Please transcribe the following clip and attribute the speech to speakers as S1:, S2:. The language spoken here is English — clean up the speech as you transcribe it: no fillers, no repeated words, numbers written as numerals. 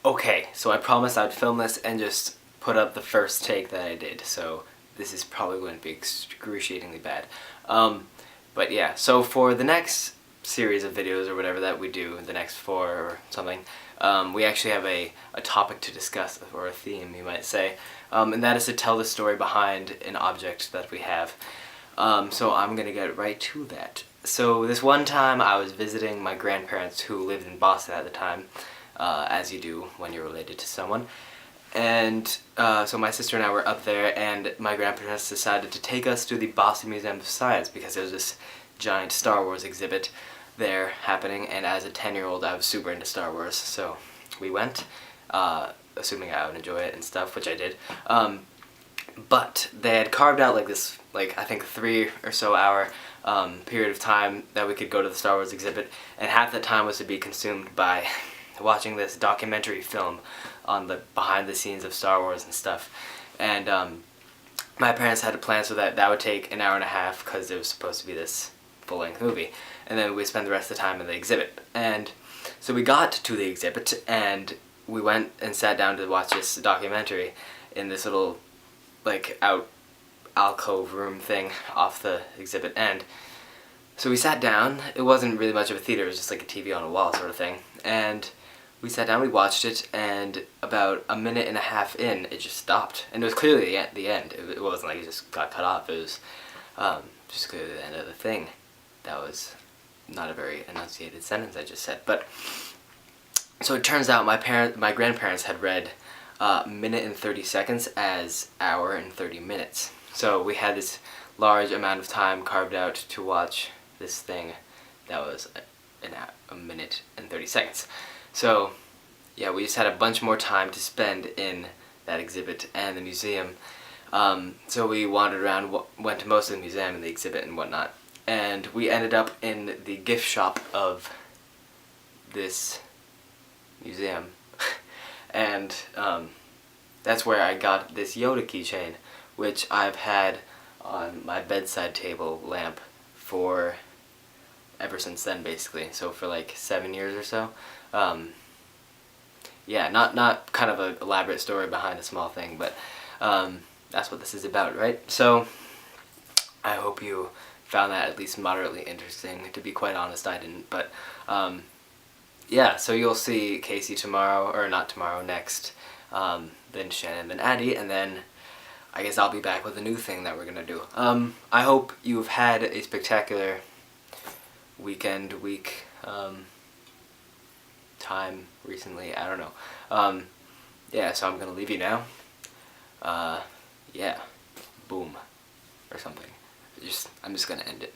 S1: Okay, so I promised I'd film this and just put up the first take that I did, so this is probably going to be excruciatingly bad. But yeah, so for the next series of videos or whatever that we do, the next 4 or something, we actually have a topic to discuss, or a theme you might say, and that is to tell the story behind an object that we have. So I'm going to get right to that. So this one time I was visiting my grandparents who lived in Boston at the time, as you do when you're related to someone. And so my sister and I were up there, and my grandparents decided to take us to the Boston Museum of Science because there was this giant Star Wars exhibit there happening, and as a 10-year-old I was super into Star Wars, so we went, assuming I would enjoy it and stuff, which I did. But they had carved out like this, I think 3 or so hour period of time that we could go to the Star Wars exhibit, and half that time was to be consumed by watching this documentary film on the behind the scenes of Star Wars and stuff. And my parents had a plan so that would take an hour and a half because it was supposed to be this full-length movie, and then we'd spend the rest of the time in the exhibit. And so we got to the exhibit and we went and sat down to watch this documentary in this little alcove room thing off the exhibit. And so we sat down. It wasn't really much of a theater, it was just like a TV on a wall sort of thing. And we sat down, we watched it, and about a minute and a half in, it just stopped. And it was clearly the end. It wasn't like it just got cut off. It was just clearly the end of the thing. That was not a very enunciated sentence I just said. But so it turns out my grandparents had read minute and 30 seconds as hour and 30 minutes. So we had this large amount of time carved out to watch this thing that was a minute and 30 seconds. So yeah, we just had a bunch more time to spend in that exhibit and the museum. So we wandered around, went to most of the museum and the exhibit and whatnot. And we ended up in the gift shop of this museum. And that's where I got this Yoda keychain, which I've had on my bedside table lamp for ever since then, basically. So for like 7 years or so. Yeah, not kind of an elaborate story behind a small thing, but that's what this is about, right? So I hope you found that at least moderately interesting. To be quite honest, I didn't, but yeah, so you'll see Casey tomorrow, or not tomorrow, next, then Shannon, then Addie, and then I guess I'll be back with a new thing that we're gonna do. I hope you've had a spectacular week, time recently, I don't know. Yeah, so I'm gonna leave you now. Yeah, boom, or something. I'm just gonna end it.